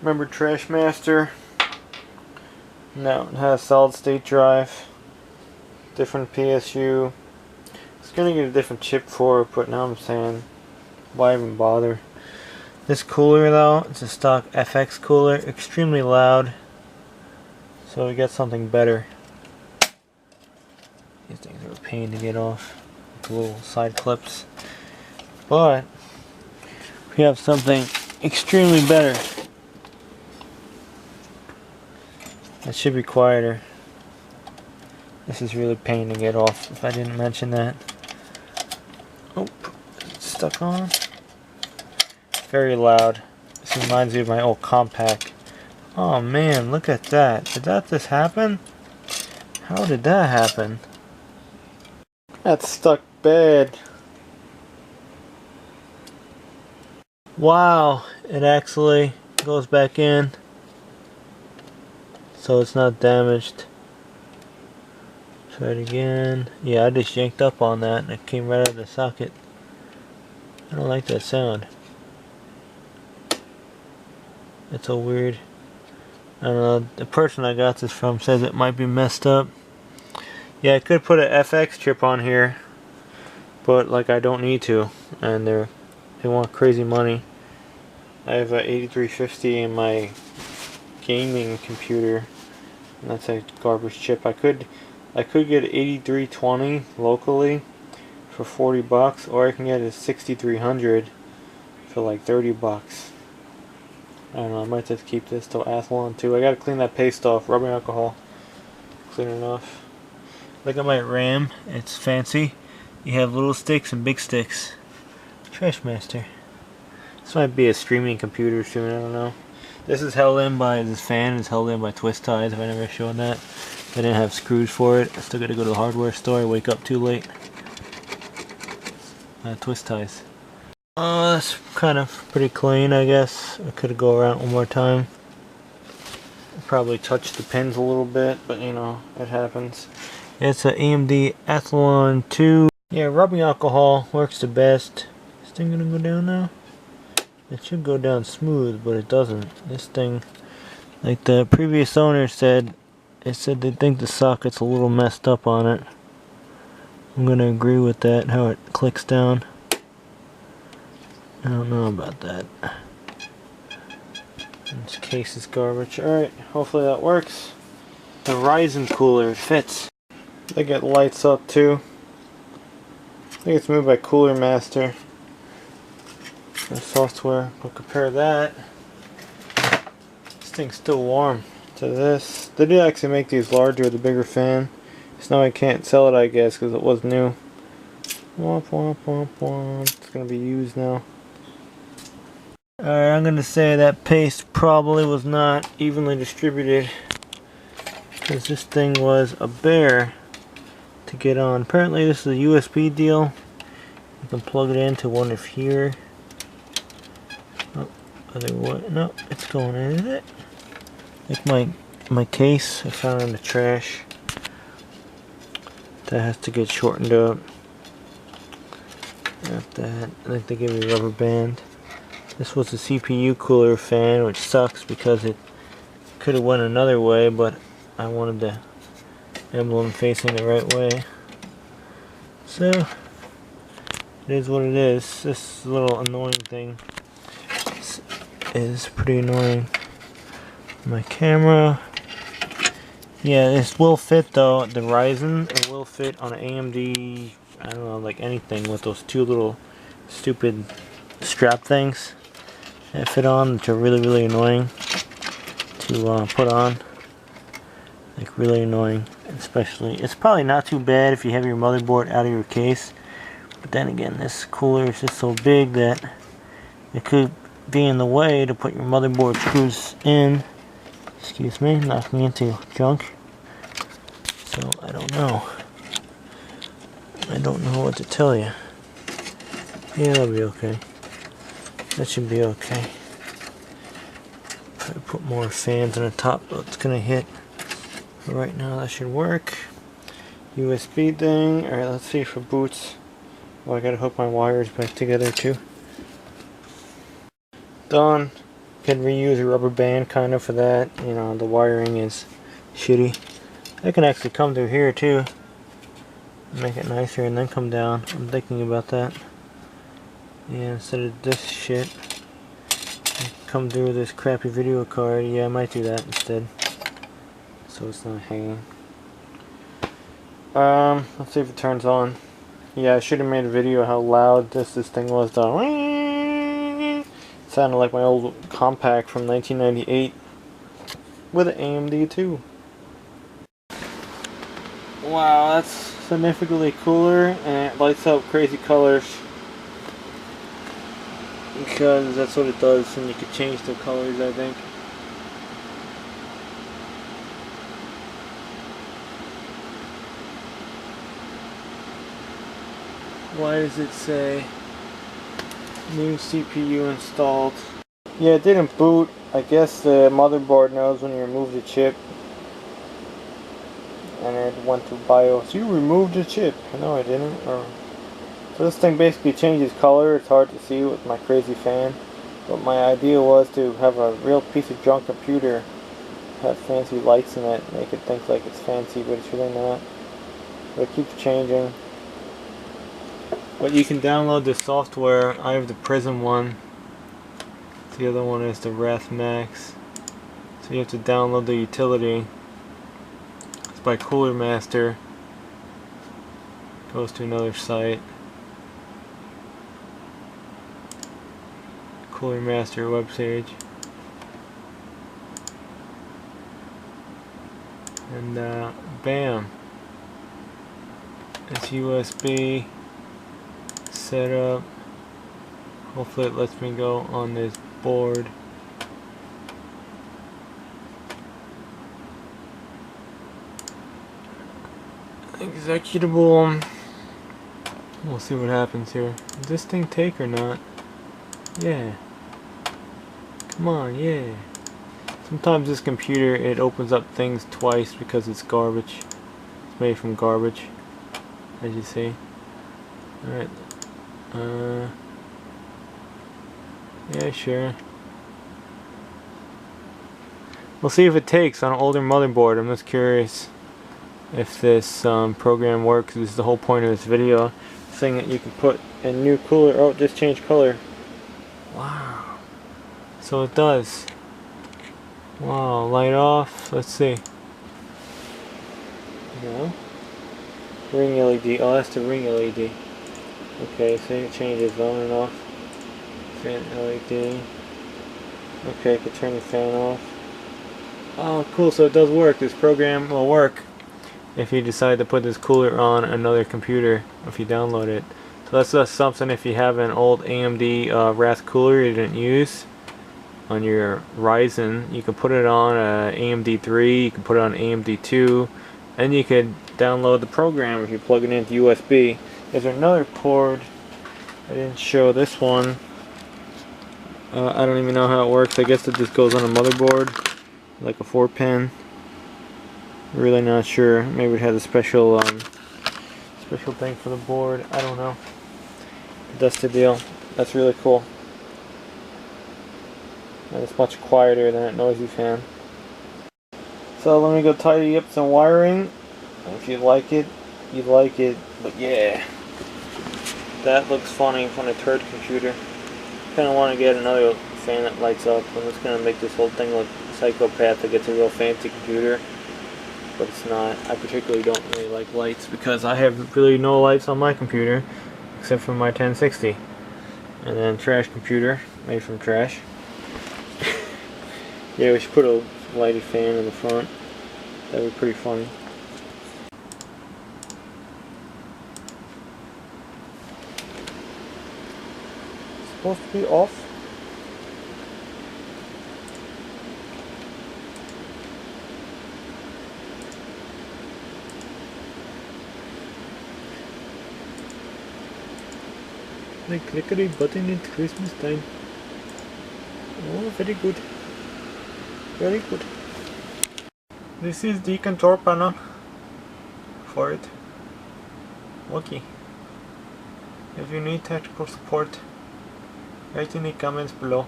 Remember Trash Master? No, it has solid state drive. Different PSU. It's gonna get a different chip for it, but now I'm saying, why even bother? This cooler though, it's a stock FX cooler, extremely loud. So we got something better. These things are a pain to get off. The little side clips. But we have something extremely better. It should be quieter. This is really a pain to get off if I didn't mention that. Oh, it's stuck on. Very loud. This reminds me of my old compact. Oh man, look at that. Did that just happen? How did that happen? That's stuck bad. Wow, it actually goes back in. So it's not damaged. Try it again. Yeah, I just yanked up on that and it came right out of the socket. I don't like that sound. It's so weird. I don't know, the person I got this from says it might be messed up. Yeah, I could put an FX chip on here, but like I don't need to, and they want crazy money. I have a 8350 in my gaming computer, and that's a garbage chip. I could get 8320 locally for 40 bucks, or I can get a 6300 for like 30 bucks. I don't know, I might just keep this till Athlon too. I gotta clean that paste off, rubbing alcohol. Clean it off. Look at my RAM, it's fancy. You have little sticks and big sticks. Trash Master. This might be a streaming computer soon, I don't know. This is held in by, this fan is held in by twist ties, if I never shown that. I didn't have screws for it. I still gotta go to the hardware store, wake up too late. Twist ties. That's kind of pretty clean, I guess. I could go around one more time. Probably touch the pins a little bit, but you know, it happens. It's an AMD Athlon 2. Yeah, rubbing alcohol works the best. Is this thing gonna go down now? It should go down smooth, but it doesn't. This thing, like the previous owner said, they think the socket's a little messed up on it. I'm gonna agree with that, how it clicks down. I don't know about that. This case is garbage. Alright, hopefully that works. The Ryzen cooler, it fits. They get lights up too. I think it's made by Cooler Master. The software, but compare that. This thing's still warm to this. They did actually make these larger with a bigger fan. So now I can't sell it, I guess, because it was new. Womp womp womp womp. It's gonna be used now. Alright, I'm gonna say that paste probably was not evenly distributed, because this thing was a bear to get on. Apparently this is a USB deal. You can plug it into one of here. Oh, other way. No, it's going in, is it? Like my case I found in the trash. That has to get shortened up. Got that. I think they gave me a rubber band. This was a CPU cooler fan, which sucks because it could have went another way, but I wanted the emblem facing the right way. So, it is what it is. This little annoying thing is pretty annoying. My camera. Yeah, this will fit though, the Ryzen. It will fit on an AMD, I don't know, like anything with those two little stupid strap things that fit on, which are really, really annoying to put on. Like, really annoying, especially. It's probably not too bad if you have your motherboard out of your case, but then again, this cooler is just so big that it could be in the way to put your motherboard screws in. Excuse me, knocking into junk. So, I don't know. I don't know what to tell you. Yeah, that'll be okay. That should be okay. If I put more fans on the top, it's gonna hit. But right now, that should work. USB thing. Alright, let's see for boots. Well, I gotta hook my wires back together too. Done. could reuse a rubber band kind of for that. You know, the wiring is shitty. I can actually come through here too, make it nicer, and then come down. I'm thinking about that. Yeah, instead of this shit, come through with this crappy video card. Yeah, I might do that instead, so it's not hanging. Let's see if it turns on. Yeah, I should have made a video how loud this thing was though. It sounded like my old compact from 1998 with an AMD2. Wow, that's significantly cooler, and it lights up crazy colors because that's what it does, and you can change the colors, I think. Why does it say new CPU installed? Yeah, it didn't boot. I guess the motherboard knows when you remove the chip, and it went to BIOS. You removed the chip. No, I didn't. So this thing basically changes color. It's hard to see with my crazy fan, but my idea was to have a real piece of junk computer have fancy lights in it, make it think like it's fancy, but it's really not. But it keeps changing. But you can download the software. I have the Prism one. The other one is the Wraith Max. So you have to download the utility. It's by Cooler Master. Goes to another site. Cooler Master webpage. And bam. It's USB set up. Hopefully it lets me go on this board. Executable. We'll see what happens here. Does this thing take or not? Yeah. Come on, yeah. Sometimes this computer, it opens up things twice because it's garbage. It's made from garbage, as you see. Alright. Yeah, sure. We'll see if it takes on an older motherboard. I'm just curious if this program works. This is the whole point of this video. Saying that you can put a new cooler. Oh, it just changed color. Wow. So it does. Wow, light off. Let's see. No. Ring LED. Oh, that's the ring LED. Okay, so it changes on and off. Fan LED. Okay, I can turn the fan off. Oh, cool, so it does work. This program will work if you decide to put this cooler on another computer, if you download it. So that's just something if you have an old AMD Wraith cooler you didn't use on your Ryzen, you can put it on AMD3, you can put it on AMD2, and you could download the program if you plug it into USB. There's another cord. I didn't show this one. I don't even know how it works. I guess it just goes on a motherboard, like a 4-pin. Really not sure. Maybe it has a special thing for the board. I don't know. But that's the deal. That's really cool. And it's much quieter than that noisy fan. So let me go tidy up some wiring. If you like it, you like it. But yeah, that looks funny on a turd computer. Kind of want to get another fan that lights up. I'm just going to make this whole thing look psychopath that gets a real fancy computer. But it's not. I particularly don't really like lights because I have really no lights on my computer except for my 1060. And then trash computer made from trash. Yeah, we should put a lighted fan in the front. That would be pretty funny. It's supposed to be off. The clickety button at Christmas time. Oh, very good. Very good. This is the control panel for it. Okay. If you need technical support, write in the comments below.